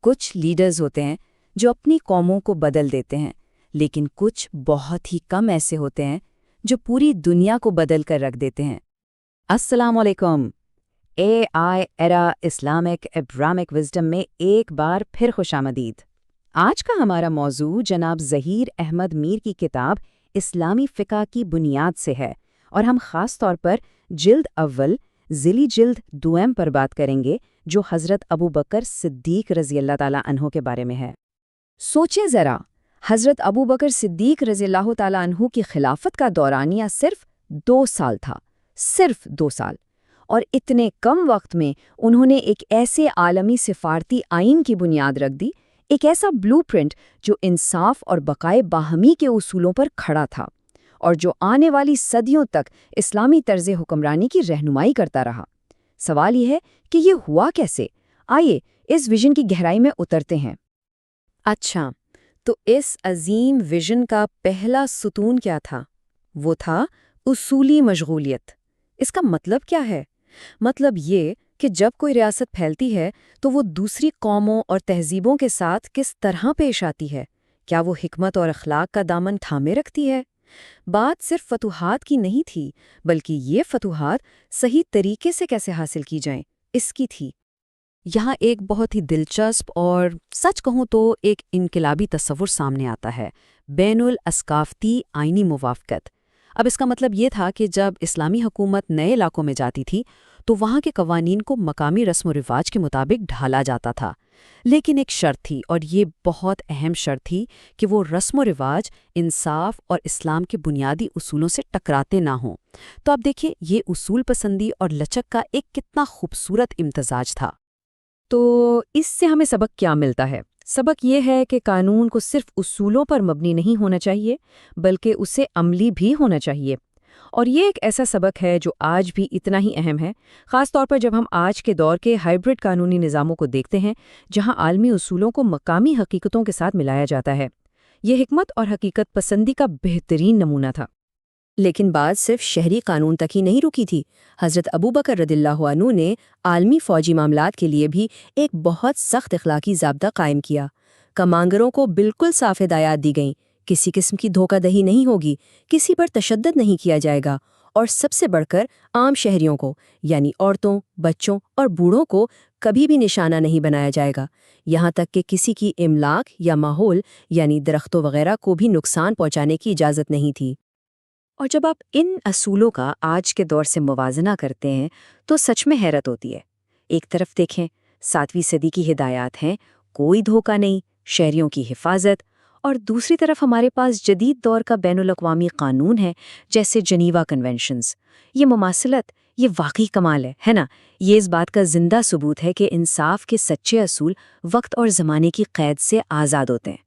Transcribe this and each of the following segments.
کچھ لیڈرز ہوتے ہیں جو اپنی قوموں کو بدل دیتے ہیں، لیکن کچھ بہت ہی کم ایسے ہوتے ہیں جو پوری دنیا کو بدل کر رکھ دیتے ہیں۔ السلام علیکم۔ اے آئی ایرا اسلامک ابرامک وزڈم میں ایک بار پھر خوش آمدید۔ آج کا ہمارا موضوع جناب ظہیر احمد میر کی کتاب اسلامی فقہ کی بنیاد سے ہے، اور ہم خاص طور پر جلد اول ذیلی جلد دوئم پر بات کریں گے، جو حضرت ابو بکر صدیق رضی اللہ تعالیٰ عنہ کے بارے میں ہے۔ سوچیں ذرا، حضرت ابو بکر صدیق رضی اللہ تعالیٰ عنہ کی خلافت کا دورانیہ صرف 2 سال تھا، صرف 2 سال، اور اتنے کم وقت میں انہوں نے ایک ایسے عالمی سفارتی آئین کی بنیاد رکھ دی، ایک ایسا بلو پرنٹ جو انصاف اور بقائے باہمی کے اصولوں پر کھڑا تھا، اور جو آنے والی صدیوں تک اسلامی طرز حکمرانی کی رہنمائی کرتا رہا۔ سوال یہ ہے کہ یہ ہوا کیسے؟ آئیے اس ویژن کی گہرائی میں اترتے ہیں۔ اچھا، تو اس عظیم ویژن کا پہلا ستون کیا تھا؟ وہ تھا اصولی مشغولیت۔ اس کا مطلب کیا ہے؟ مطلب یہ کہ جب کوئی ریاست پھیلتی ہے تو وہ دوسری قوموں اور تہذیبوں کے ساتھ کس طرح پیش آتی ہے؟ کیا وہ حکمت اور اخلاق کا دامن تھامے رکھتی ہے؟ بات صرف فتوحات کی نہیں تھی، بلکہ یہ فتوحات صحیح طریقے سے کیسے حاصل کی جائیں، اس کی تھی۔ یہاں ایک بہت ہی دلچسپ اور سچ کہوں تو ایک انقلابی تصور سامنے آتا ہے: بین الاثقافتی آئینی موافقت۔ اب اس کا مطلب یہ تھا کہ جب اسلامی حکومت نئے علاقوں میں جاتی تھی تو وہاں کے قوانین کو مقامی رسم و رواج کے مطابق ڈھالا جاتا تھا، لیکن ایک شرط تھی، اور یہ بہت اہم شرط تھی کہ وہ رسم و رواج انصاف اور اسلام کے بنیادی اصولوں سے ٹکراتے نہ ہوں۔ تو اب دیکھیں، یہ اصول پسندی اور لچک کا ایک کتنا خوبصورت امتزاج تھا۔ تو اس سے ہمیں سبق کیا ملتا ہے؟ سبق یہ ہے کہ قانون کو صرف اصولوں پر مبنی نہیں ہونا چاہیے، بلکہ اسے عملی بھی ہونا چاہیے۔ اور یہ ایک ایسا سبق ہے جو آج بھی اتنا ہی اہم ہے، خاص طور پر جب ہم آج کے دور کے ہائبرڈ قانونی نظاموں کو دیکھتے ہیں، جہاں عالمی اصولوں کو مقامی حقیقتوں کے ساتھ ملایا جاتا ہے۔ یہ حکمت اور حقیقت پسندی کا بہترین نمونہ تھا۔ لیکن بات صرف شہری قانون تک ہی نہیں رکی تھی۔ حضرت ابو بکر رضی اللہ عنہ نے عالمی فوجی معاملات کے لیے بھی ایک بہت سخت اخلاقی ضابطہ قائم کیا۔ کمانڈروں کو بالکل صاف ہدایات دی گئیں: کسی قسم کی دھوکہ دہی نہیں ہوگی، کسی پر تشدد نہیں کیا جائے گا، اور سب سے بڑھ کر عام شہریوں کو، یعنی عورتوں، بچوں اور بوڑھوں کو کبھی بھی نشانہ نہیں بنایا جائے گا، یہاں تک کہ کسی کی املاک یا ماحول یعنی درختوں وغیرہ کو بھی نقصان پہنچانے کی اجازت نہیں تھی۔ اور جب آپ ان اصولوں کا آج کے دور سے موازنہ کرتے ہیں تو سچ میں حیرت ہوتی ہے۔ ایک طرف دیکھیں، 7ویں صدی کی ہدایات ہیں، کوئی دھوکہ نہیں، شہریوں کی حفاظت، اور دوسری طرف ہمارے پاس جدید دور کا بین الاقوامی قانون ہے، جیسے جنیوا کنونشنز۔ یہ مماثلت، یہ واقعی کمال ہے نا؟ یہ اس بات کا زندہ ثبوت ہے کہ انصاف کے سچے اصول وقت اور زمانے کی قید سے آزاد ہوتے ہیں۔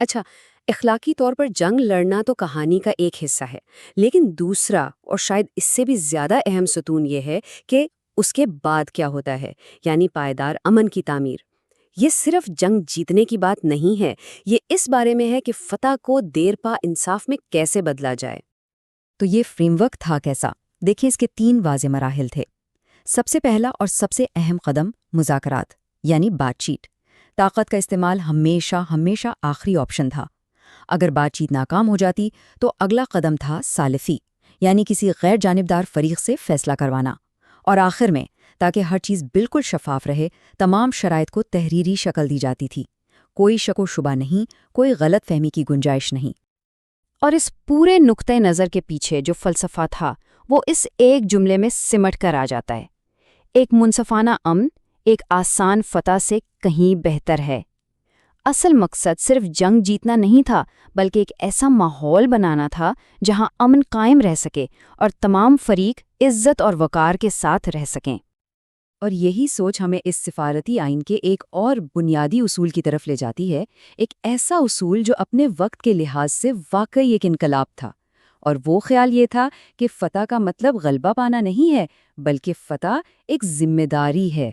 اچھا، اخلاقی طور پر جنگ لڑنا تو کہانی کا ایک حصہ ہے، لیکن دوسرا اور شاید اس سے بھی زیادہ اہم ستون یہ ہے کہ اس کے بعد کیا ہوتا ہے، یعنی پائیدار امن کی تعمیر۔ یہ صرف جنگ جیتنے کی بات نہیں ہے، یہ اس بارے میں ہے کہ فتح کو دیر پا انصاف میں کیسے بدلا جائے۔ تو یہ فریم ورک تھا کیسا؟ دیکھیں، اس کے 3 واضح مراحل تھے۔ سب سے پہلا اور سب سے اہم قدم مذاکرات، یعنی بات چیت۔ طاقت کا استعمال ہمیشہ آخری آپشن تھا۔ اگر بات چیت ناکام ہو جاتی تو اگلا قدم تھا سالفی، یعنی کسی غیر جانبدار فریق سے فیصلہ کروانا۔ اور آخر میں، تاکہ ہر چیز بالکل شفاف رہے، تمام شرائط کو تحریری شکل دی جاتی تھی۔ کوئی شک و شبہ نہیں، کوئی غلط فہمی کی گنجائش نہیں۔ اور اس پورے نقطۂ نظر کے پیچھے جو فلسفہ تھا، وہ اس ایک جملے میں سمٹ کر آ جاتا ہے: ایک منصفانہ امن ایک آسان فتح سے کہیں بہتر ہے۔ اصل مقصد صرف جنگ جیتنا نہیں تھا، بلکہ ایک ایسا ماحول بنانا تھا جہاں امن قائم رہ سکے اور تمام فریق عزت اور وقار کے ساتھ رہ سکیں۔ اور یہی سوچ ہمیں اس سفارتی آئین کے ایک اور بنیادی اصول کی طرف لے جاتی ہے، ایک ایسا اصول جو اپنے وقت کے لحاظ سے واقعی ایک انقلاب تھا۔ اور وہ خیال یہ تھا کہ فتح کا مطلب غلبہ پانا نہیں ہے، بلکہ فتح ایک ذمہ داری ہے۔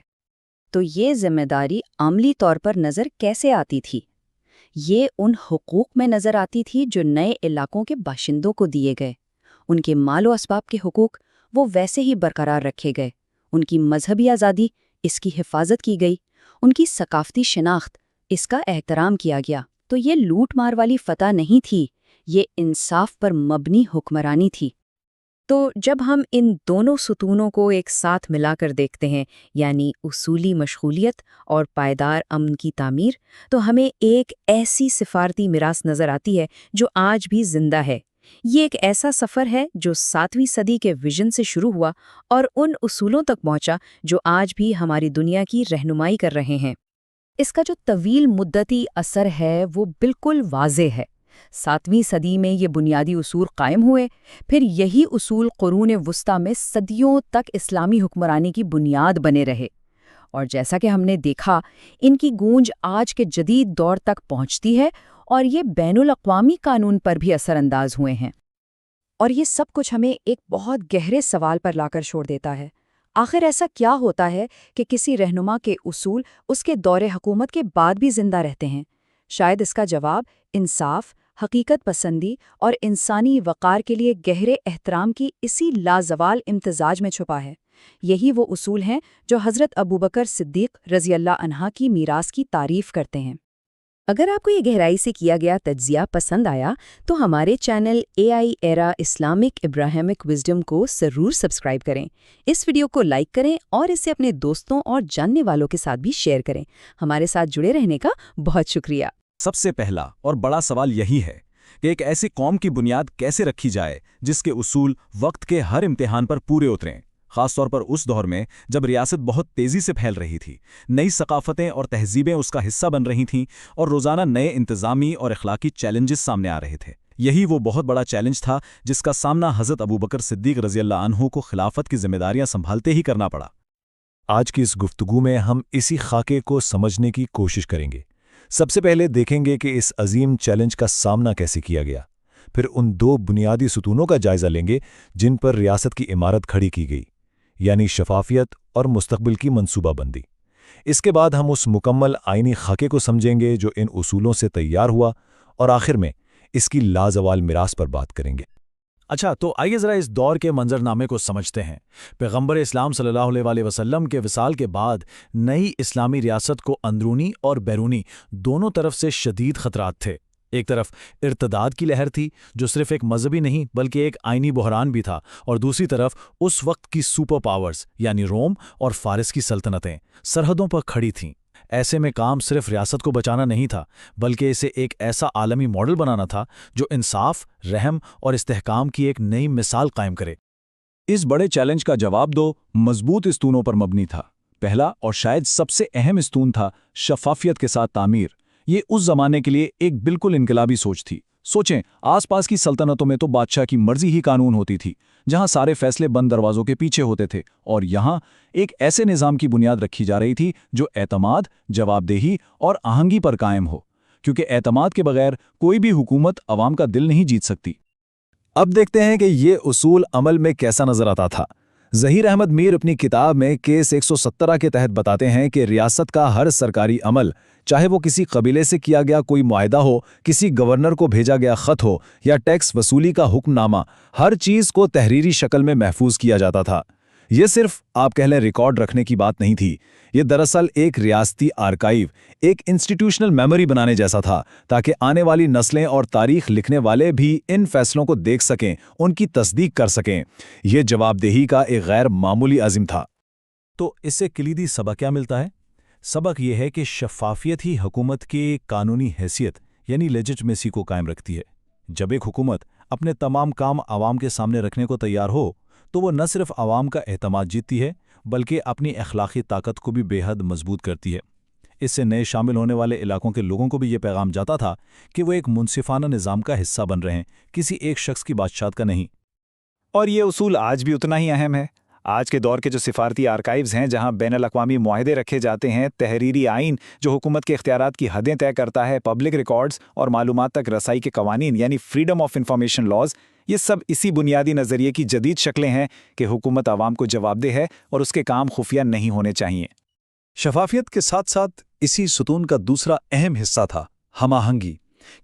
تو یہ ذمہ داری عملی طور پر نظر کیسے آتی تھی؟ یہ ان حقوق میں نظر آتی تھی جو نئے علاقوں کے باشندوں کو دیے گئے۔ ان کے مال و اسباب کے حقوق وہ ویسے ہی برقرار رکھے گئے، ان کی مذہبی آزادی اس کی حفاظت کی گئی، ان کی ثقافتی شناخت، اس کا احترام کیا گیا۔ تو یہ لوٹ مار والی فتح نہیں تھی، یہ انصاف پر مبنی حکمرانی تھی۔ تو جب ہم ان دونوں ستونوں کو ایک ساتھ ملا کر دیکھتے ہیں، یعنی اصولی مشغولیت اور پائیدار امن کی تعمیر، تو ہمیں ایک ایسی سفارتی میراث نظر آتی ہے جو آج بھی زندہ ہے۔ یہ ایک ایسا سفر ہے جو 7ویں صدی کے ویژن سے شروع ہوا اور ان اصولوں تک پہنچا جو آج بھی ہماری دنیا کی رہنمائی کر رہے ہیں۔ اس کا جو طویل مدتی اثر ہے وہ بالکل واضح ہے۔ 7ویں صدی میں یہ بنیادی اصول قائم ہوئے، پھر یہی اصول قرون وسطیٰ میں صدیوں تک اسلامی حکمرانی کی بنیاد بنے رہے، اور جیسا کہ ہم نے دیکھا، ان کی گونج آج کے جدید دور تک پہنچتی ہے اور یہ بین الاقوامی قانون پر بھی اثر انداز ہوئے ہیں۔ اور یہ سب کچھ ہمیں ایک بہت گہرے سوال پر لا کر چھوڑ دیتا ہے۔ آخر ایسا کیا ہوتا ہے کہ کسی رہنما کے اصول اس کے دور حکومت کے بعد بھی زندہ رہتے ہیں؟ شاید اس کا جواب انصاف، حقیقت پسندی اور انسانی وقار کے لیے گہرے احترام کی اسی لازوال امتزاج میں چھپا ہے۔ یہی وہ اصول ہیں جو حضرت ابوبکر صدیق رضی اللہ عنہ کی میراث کی تعریف کرتے ہیں۔ اگر آپ کو یہ گہرائی سے کیا گیا تجزیہ پسند آیا تو ہمارے چینل AI ایرا اسلامک ابراہیمک وزڈم کو ضرور سبسکرائب کریں، اس ویڈیو کو لائک کریں اور اسے اپنے دوستوں اور جاننے والوں کے ساتھ بھی شیئر کریں۔ ہمارے ساتھ جڑے رہنے کا بہت شکریہ۔ سب سے پہلا اور بڑا سوال یہی ہے کہ ایک ایسی قوم کی بنیاد کیسے رکھی جائے جس کے اصول وقت کے ہر امتحان پر پورے اتریں، خاص طور پر اس دور میں جب ریاست بہت تیزی سے پھیل رہی تھی، نئی ثقافتیں اور تہذیبیں اس کا حصہ بن رہی تھیں اور روزانہ نئے انتظامی اور اخلاقی چیلنجز سامنے آ رہے تھے۔ یہی وہ بہت بڑا چیلنج تھا جس کا سامنا حضرت ابوبکر صدیق رضی اللہ عنہ کو خلافت کی ذمہ داریاں سنبھالتے ہی کرنا پڑا۔ آج کی اس گفتگو میں ہم اسی خاکے کو سمجھنے کی کوشش کریں گے۔ سب سے پہلے دیکھیں گے کہ اس عظیم چیلنج کا سامنا کیسے کیا گیا، پھر ان دو بنیادی ستونوں کا جائزہ لیں گے جن پر ریاست کی عمارت کھڑی کی گئی، یعنی شفافیت اور مستقبل کی منصوبہ بندی۔ اس کے بعد ہم اس مکمل آئینی خاکے کو سمجھیں گے جو ان اصولوں سے تیار ہوا، اور آخر میں اس کی لازوال میراث پر بات کریں گے۔ اچھا، تو آئیے ذرا اس دور کے منظرنامے کو سمجھتے ہیں۔ پیغمبر اسلام صلی اللہ علیہ وسلم کے وصال کے بعد نئی اسلامی ریاست کو اندرونی اور بیرونی دونوں طرف سے شدید خطرات تھے۔ ایک طرف ارتداد کی لہر تھی جو صرف ایک مذہبی نہیں بلکہ ایک آئینی بحران بھی تھا، اور دوسری طرف اس وقت کی سپر پاورز یعنی روم اور فارس کی سلطنتیں سرحدوں پر کھڑی تھیں۔ ایسے میں کام صرف ریاست کو بچانا نہیں تھا بلکہ اسے ایک ایسا عالمی ماڈل بنانا تھا جو انصاف، رحم اور استحکام کی ایک نئی مثال قائم کرے۔ اس بڑے چیلنج کا جواب دو مضبوط ستونوں پر مبنی تھا۔ پہلا اور شاید سب سے اہم ستون تھا شفافیت کے ساتھ تعمیر۔ یہ اس زمانے کے لیے ایک بالکل انقلابی سوچ تھی۔ سوچیں، آس پاس کی سلطنتوں میں تو بادشاہ کی مرضی ہی قانون ہوتی تھی، جہاں سارے فیصلے بند دروازوں کے پیچھے ہوتے تھے، اور یہاں ایک ایسے نظام کی بنیاد رکھی جا رہی تھی جو اعتماد، جواب دہی اور آہنگی پر قائم ہو، کیونکہ اعتماد کے بغیر کوئی بھی حکومت عوام کا دل نہیں جیت سکتی۔ اب دیکھتے ہیں کہ یہ اصول عمل میں کیسا نظر آتا تھا۔ ظہیر احمد میر اپنی کتاب میں کیس 117 کے تحت بتاتے ہیں کہ ریاست کا ہر سرکاری عمل، چاہے وہ کسی قبیلے سے کیا گیا کوئی معاہدہ ہو، کسی گورنر کو بھیجا گیا خط ہو یا ٹیکس وصولی کا حکم نامہ، ہر چیز کو تحریری شکل میں محفوظ کیا جاتا تھا۔ یہ صرف آپ کہہ لیں ریکارڈ رکھنے کی بات نہیں تھی، یہ دراصل ایک ریاستی آرکائیو، ایک انسٹیٹیوشنل میموری بنانے جیسا تھا، تاکہ آنے والی نسلیں اور تاریخ لکھنے والے بھی ان فیصلوں کو دیکھ سکیں، ان کی تصدیق کر سکیں۔ یہ جواب دہی کا ایک غیر معمولی عزم تھا۔ تو اس سے کلیدی سبق کیا ملتا ہے؟ سبق یہ ہے کہ شفافیت ہی حکومت کی قانونی حیثیت یعنی لیجٹمیسی کو قائم رکھتی ہے۔ جب ایک حکومت اپنے تمام کام عوام کے سامنے رکھنے کو تیار ہو تو وہ نہ صرف عوام کا اعتماد جیتتی ہے بلکہ اپنی اخلاقی طاقت کو بھی بے حد مضبوط کرتی ہے۔ اس سے نئے شامل ہونے والے علاقوں کے لوگوں کو بھی یہ پیغام جاتا تھا کہ وہ ایک منصفانہ نظام کا حصہ بن رہے ہیں، کسی ایک شخص کی بادشاہت کا نہیں۔ اور یہ اصول آج بھی اتنا ہی اہم ہے۔ آج کے دور کے جو سفارتی آرکائیوز ہیں، جہاں بین الاقوامی معاہدے رکھے جاتے ہیں، تحریری آئین جو حکومت کے اختیارات کی حدیں طے کرتا ہے، پبلک ریکارڈز اور معلومات تک رسائی کے قوانین یعنی فریڈم آف انفارمیشن لاز، یہ سب اسی بنیادی نظریے کی جدید شکلیں ہیں کہ حکومت عوام کو جواب دہ ہے اور اس کے کام خفیہ نہیں ہونے چاہیے۔ شفافیت کے ساتھ ساتھ اسی ستون کا دوسرا اہم حصہ تھا ہم آہنگی،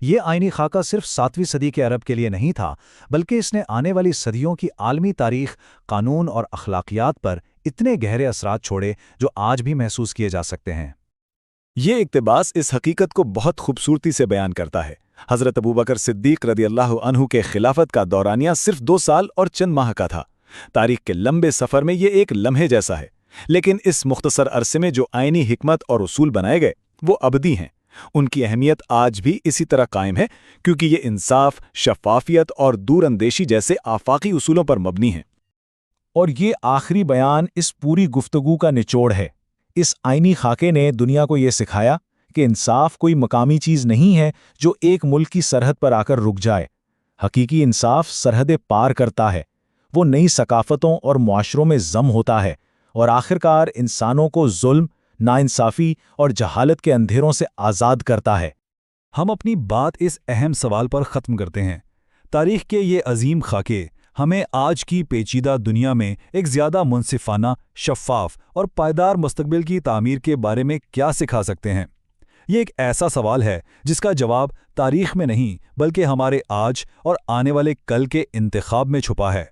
یہ آئینی خاکہ صرف 7ویں صدی کے عرب کے لیے نہیں تھا، بلکہ اس نے آنے والی صدیوں کی عالمی تاریخ، قانون اور اخلاقیات پر اتنے گہرے اثرات چھوڑے جو آج بھی محسوس کیے جا سکتے ہیں۔ یہ اقتباس اس حقیقت کو بہت خوبصورتی سے بیان کرتا ہے۔ حضرت ابوبکر صدیق رضی اللہ عنہ کے خلافت کا دورانیہ صرف 2 سال اور چند ماہ کا تھا۔ تاریخ کے لمبے سفر میں یہ ایک لمحے جیسا ہے، لیکن اس مختصر عرصے میں جو آئینی حکمت اور اصول بنائے گئے وہ ابدی ہیں۔ ان کی اہمیت آج بھی اسی طرح قائم ہے، کیونکہ یہ انصاف، شفافیت اور دور اندیشی جیسے آفاقی اصولوں پر مبنی ہیں۔ اور یہ آخری بیان اس پوری گفتگو کا نچوڑ ہے۔ اس آئینی خاکے نے دنیا کو یہ سکھایا کہ انصاف کوئی مقامی چیز نہیں ہے جو ایک ملک کی سرحد پر آ کر رک جائے۔ حقیقی انصاف سرحدیں پار کرتا ہے، وہ نئی ثقافتوں اور معاشروں میں ضم ہوتا ہے، اور آخرکار انسانوں کو ظلم، ناانصافی اور جہالت کے اندھیروں سے آزاد کرتا ہے۔ ہم اپنی بات اس اہم سوال پر ختم کرتے ہیں، تاریخ کے یہ عظیم خاکے ہمیں آج کی پیچیدہ دنیا میں ایک زیادہ منصفانہ، شفاف اور پائیدار مستقبل کی تعمیر کے بارے میں کیا سکھا سکتے ہیں؟ یہ ایک ایسا سوال ہے جس کا جواب تاریخ میں نہیں بلکہ ہمارے آج اور آنے والے کل کے انتخاب میں چھپا ہے۔